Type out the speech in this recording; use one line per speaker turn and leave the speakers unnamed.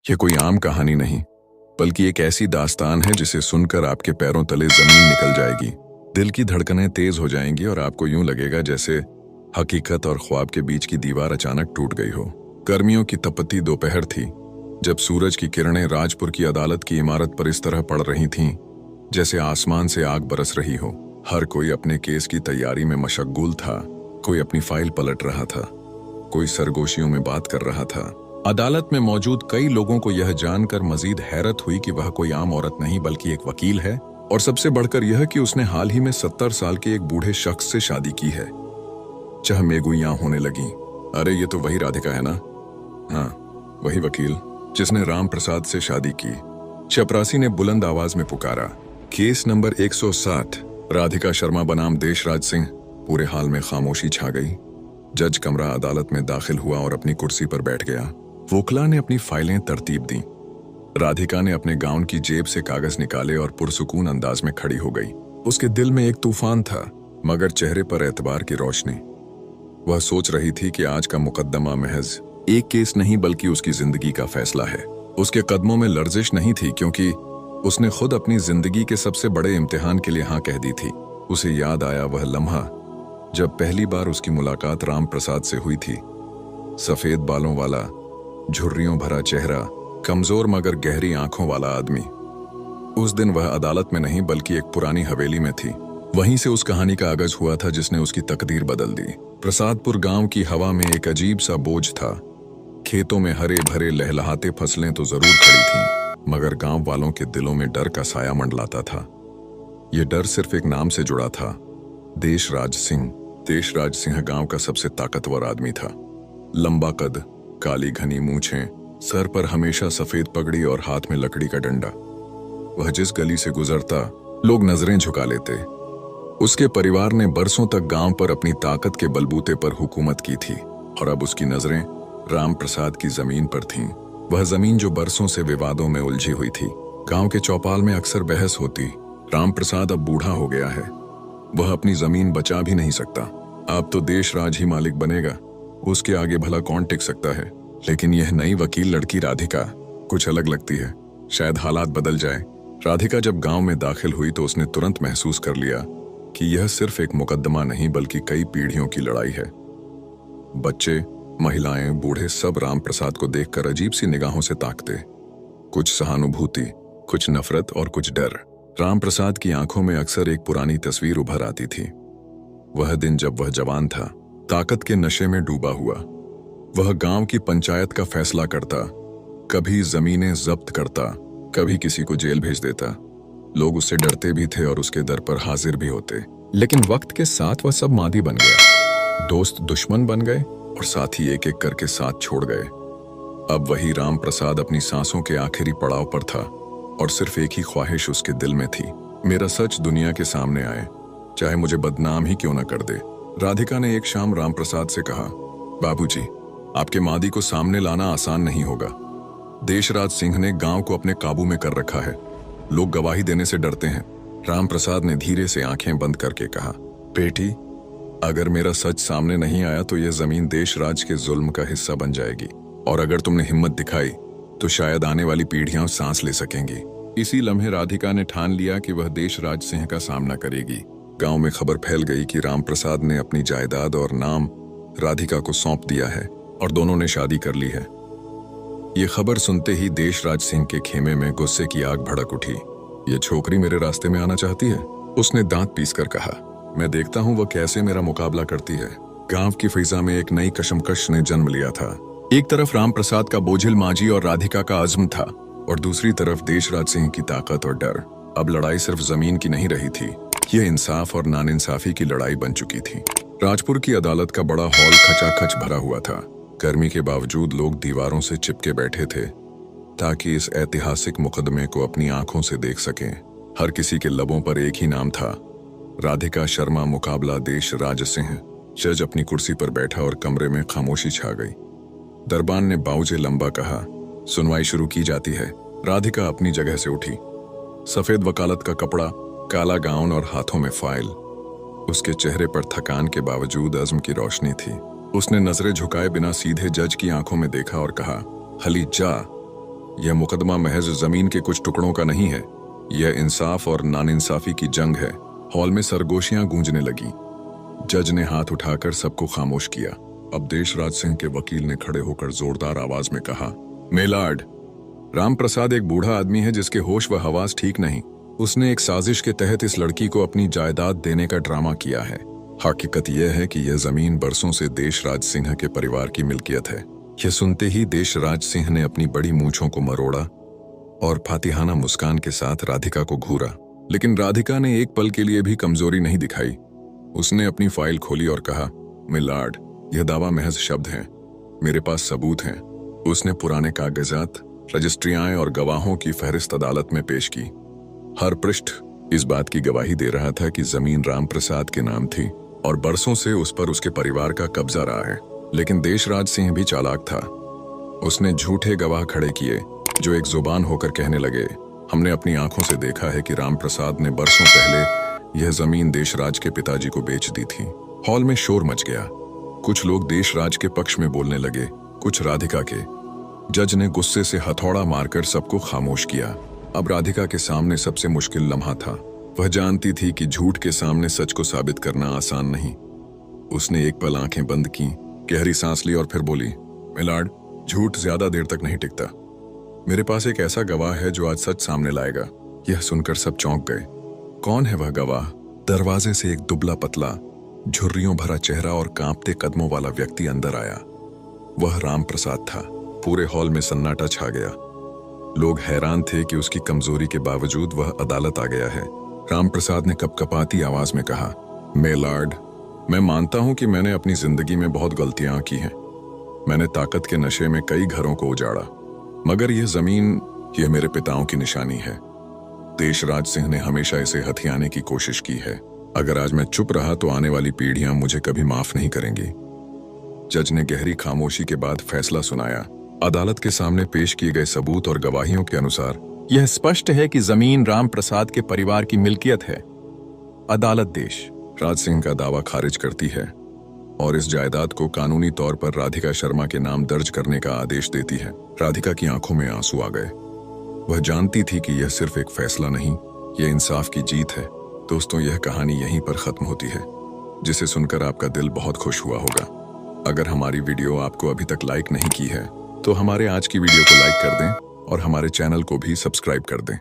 ये कोई आम कहानी नहीं, बल्कि एक ऐसी दास्तान है जिसे सुनकर आपके पैरों तले जमीन निकल जाएगी, दिल की धड़कनें तेज हो जाएंगी और आपको यूं लगेगा जैसे हकीकत और ख्वाब के बीच की दीवार अचानक टूट गई हो। गर्मियों की तपती दोपहर थी, जब सूरज की किरणें राजपुर की अदालत की इमारत पर इस तरह पड़ रही थीं जैसे आसमान से आग बरस रही हो। हर कोई अपने केस की तैयारी में मशगूल था। कोई अपनी फाइल पलट रहा था, कोई सरगोशियों में बात कर रहा था। अदालत में मौजूद कई लोगों को यह जानकर मजीद हैरत हुई कि वह कोई आम औरत नहीं बल्कि एक वकील है, और सबसे बढ़कर यह कि उसने हाल ही में 70 साल के एक बूढ़े शख्स से शादी की है। चहमेगुइयां होने लगी। अरे ये तो वही राधिका है ना? हाँ, वही वकील जिसने राम प्रसाद से शादी की। चपरासी ने बुलंद आवाज में पुकारा, केस नंबर 160। राधिका शर्मा बनाम देशराज सिंह। पूरे हाल में खामोशी छा गई। जज कमरा अदालत में दाखिल हुआ और अपनी कुर्सी पर बैठ गया। वोकला ने अपनी फाइलें तरतीब दी। राधिका ने अपने गाउन की जेब से कागज निकाले और पुरसुकून अंदाज में खड़ी हो गई। उसके दिल में एक तूफान था, मगर चेहरे पर एतबार की रोशनी। वह सोच रही थी कि आज का मुकद्दमा महज एक केस नहीं बल्कि उसकी जिंदगी का फैसला है। उसके कदमों में लर्जिश नहीं थी, क्योंकि उसने खुद अपनी जिंदगी के सबसे बड़े इम्तिहान के लिए हाँ कह दी थी। उसे याद आया वह लम्हा जब पहली बार उसकी मुलाकात राम प्रसाद से हुई थी। सफेद बालों वाला, झुर्रियों भरा चेहरा, कमजोर मगर गहरी आंखों वाला आदमी। उस दिन वह अदालत में नहीं बल्कि एक पुरानी हवेली में थी। वहीं से उस कहानी का आगाज हुआ था जिसने उसकी तकदीर बदल दी। प्रसादपुर गांव की हवा में एक अजीब सा बोझ था। खेतों में हरे भरे लहलहाते फसलें तो जरूर खड़ी थीं, मगर गांव वालों के दिलों में डर का साया मंडलाता था। यह डर सिर्फ एक नाम से जुड़ा था, देशराज सिंह। देशराज सिंह गांव का सबसे ताकतवर आदमी था। लंबा कद, काली घनी मूछें, सर पर हमेशा सफेद पगड़ी और हाथ में लकड़ी का डंडा। वह जिस गली से गुजरता लोग नजरें झुका लेते। उसके परिवार ने बरसों तक गांव पर अपनी ताकत के बलबूते पर हुकूमत की थी, और अब उसकी नजरें राम प्रसाद की जमीन पर थीं। वह जमीन जो बरसों से विवादों में उलझी हुई थी। गांव के चौपाल में अक्सर बहस होती। राम प्रसाद अब बूढ़ा हो गया है, वह अपनी जमीन बचा भी नहीं सकता। अब तो देशराज ही मालिक बनेगा, उसके आगे भला कौन टिक सकता है। लेकिन यह नई वकील लड़की राधिका कुछ अलग लगती है। शायद हालात बदल जाए। राधिका जब गांव में दाखिल हुई तो उसने तुरंत महसूस कर लिया कि यह सिर्फ एक मुकद्दमा नहीं बल्कि कई पीढ़ियों की लड़ाई है। बच्चे, महिलाएं, बूढ़े सब राम प्रसाद को देखकर अजीब सी निगाहों से ताकते। कुछ सहानुभूति, कुछ नफरत और कुछ डर। राम प्रसाद की आंखों में अक्सर एक पुरानी तस्वीर उभर आती थी। वह दिन जब वह जवान था, ताकत के नशे में डूबा हुआ। वह गांव की पंचायत का फैसला करता, कभी जमीनें जब्त करता, कभी किसी को जेल भेज देता। लोग उससे डरते भी थे और उसके दर पर हाजिर भी होते। लेकिन वक्त के साथ वह सब मादी बन गया। दोस्त दुश्मन बन गए और साथी एक एक करके साथ छोड़ गए। अब वही राम प्रसाद अपनी सांसों के आखिरी पड़ाव पर था, और सिर्फ एक ही ख्वाहिश उसके दिल में थी, मेरा सच दुनिया के सामने आए, चाहे मुझे बदनाम ही क्यों न कर दे। राधिका ने एक शाम राम प्रसाद से कहा, बाबूजी, आपके मादी को सामने लाना आसान नहीं होगा। देशराज सिंह ने गांव को अपने काबू में कर रखा है। लोग गवाही देने से डरते हैं। राम प्रसाद ने धीरे से आंखें बंद करके कहा, बेटी, अगर मेरा सच सामने नहीं आया तो यह जमीन देशराज के जुल्म का हिस्सा बन जाएगी, और अगर तुमने हिम्मत दिखाई तो शायद आने वाली पीढ़ियां सांस ले सकेंगी। इसी लम्हे राधिका ने ठान लिया कि वह देशराज सिंह का सामना करेगी। गांव में खबर फैल गई कि राम प्रसाद ने अपनी जायदाद और नाम राधिका को सौंप दिया है और दोनों ने शादी कर ली है। ये खबर सुनते ही देशराज सिंह के खेमे में गुस्से की आग भड़क उठी। ये छोकरी मेरे रास्ते में आना चाहती है, उसने दांत पीसकर कहा। मैं देखता हूँ वह कैसे मेरा मुकाबला करती है। गांव की फिजा में एक नई कशमकश ने जन्म लिया था। एक तरफ राम प्रसाद का बोझिल मांझी और राधिका का अज़्म था, और दूसरी तरफ देशराज सिंह की ताकत और डर। अब लड़ाई सिर्फ जमीन की नहीं रही थी, यह इंसाफ और नाइंसाफी की लड़ाई बन चुकी थी। राजपुर की अदालत का बड़ा हॉल खचाखच भरा हुआ था। गर्मी के बावजूद लोग दीवारों से चिपके बैठे थे, ताकि इस ऐतिहासिक मुकदमे को अपनी आंखों से देख सकें। हर किसी के लबों पर एक ही नाम था, राधिका शर्मा मुकाबला देशराज सिंह। जज अपनी कुर्सी पर बैठा और कमरे में खामोशी छा गई। दरबान ने बाउजे लंबा कहा, सुनवाई शुरू की जाती है। राधिका अपनी जगह से उठी। सफेद वकालत का कपड़ा, काला गाउन और हाथों में फाइल। उसके चेहरे पर थकान के बावजूद अज़्म की रोशनी थी। उसने नजरें झुकाए बिना सीधे जज की आंखों में देखा और कहा, हली जा। यह मुकदमा महज जमीन के कुछ टुकड़ों का नहीं है, यह इंसाफ और नाइंसाफी की जंग है। हॉल में सरगोशियां गूंजने लगी। जज ने हाथ उठाकर सबको खामोश किया। अब देशराज सिंह के वकील ने खड़े होकर जोरदार आवाज में कहा, मेलार्ड, राम प्रसाद एक बूढ़ा आदमी है जिसके होश व हवास ठीक नहीं। उसने एक साजिश के तहत इस लड़की को अपनी जायदाद देने का ड्रामा किया है। हकीकत यह है कि यह जमीन बरसों से देशराज सिंह के परिवार की मिल्कियत है। यह सुनते ही देशराज सिंह ने अपनी बड़ी मूंछों को मरोड़ा और फातिहाना मुस्कान के साथ राधिका को घूरा। लेकिन राधिका ने एक पल के लिए भी कमजोरी नहीं दिखाई। उसने अपनी फाइल खोली और कहा, मिलार्ड, यह दावा महज शब्द है, मेरे पास सबूत हैं। उसने पुराने कागजात, रजिस्ट्रियां और गवाहों की फहरिस्त अदालत में पेश की। हर पृष्ठ इस बात की गवाही दे रहा था कि जमीन राम प्रसाद के नाम थी और बरसों से उस पर उसके परिवार का कब्जा रहा है। लेकिन देशराज सिंह भी चालाक था। उसने झूठे गवाह खड़े किए जो एक जुबान होकर कहने लगे, हमने अपनी आंखों से देखा है कि राम प्रसाद ने बरसों पहले यह जमीन देशराज के पिताजी को बेच दी थी। हॉल में शोर मच गया। कुछ लोग देशराज के पक्ष में बोलने लगे, कुछ राधिका के। जज ने गुस्से से हथौड़ा मारकर सबको खामोश किया। अब राधिका के सामने सबसे मुश्किल लम्हा था। वह जानती थी कि झूठ के सामने सच को साबित करना आसान नहीं। उसने एक पल आंखें बंद की, गहरी सांस ली और फिर बोली, मिलार्ड, झूठ ज्यादा देर तक नहीं टिकता। मेरे पास एक ऐसा गवाह है जो आज सच सामने लाएगा। यह सुनकर सब चौंक गए। कौन है वह गवाह? दरवाजे से एक दुबला पतला, झुर्रियों भरा चेहरा और कांपते कदमों वाला व्यक्ति अंदर आया। वह राम प्रसाद था। पूरे हॉल में सन्नाटा छा गया। लोग हैरान थे कि उसकी कमजोरी के बावजूद वह अदालत आ गया है। राम प्रसाद ने कपकपाती आवाज में कहा, मेलार्ड, मैं मानता हूं कि मैंने अपनी जिंदगी में बहुत गलतियां की हैं। मैंने ताकत के नशे में कई घरों को उजाड़ा, मगर यह जमीन, यह मेरे पिताओं की निशानी है। देशराज सिंह ने हमेशा इसे हथियाने की कोशिश की है। अगर आज मैं चुप रहा तो आने वाली पीढ़ियां मुझे कभी माफ नहीं करेंगी। जज ने गहरी खामोशी के बाद फैसला सुनाया। अदालत के सामने पेश किए गए सबूत और गवाहियों के अनुसार यह स्पष्ट है कि जमीन राम प्रसाद के परिवार की मिल्कियत है। अदालत देशराज सिंह का दावा खारिज करती है और इस जायदाद को कानूनी तौर पर राधिका शर्मा के नाम दर्ज करने का आदेश देती है। राधिका की आंखों में आंसू आ गए। वह जानती थी कि यह सिर्फ एक फैसला नहीं, यह इंसाफ की जीत है। दोस्तों, यह कहानी यहीं पर खत्म होती है, जिसे सुनकर आपका दिल बहुत खुश हुआ होगा। अगर हमारी वीडियो आपको अभी तक लाइक नहीं की है तो हमारे आज की वीडियो को लाइक कर दें और हमारे चैनल को भी सब्सक्राइब कर दें।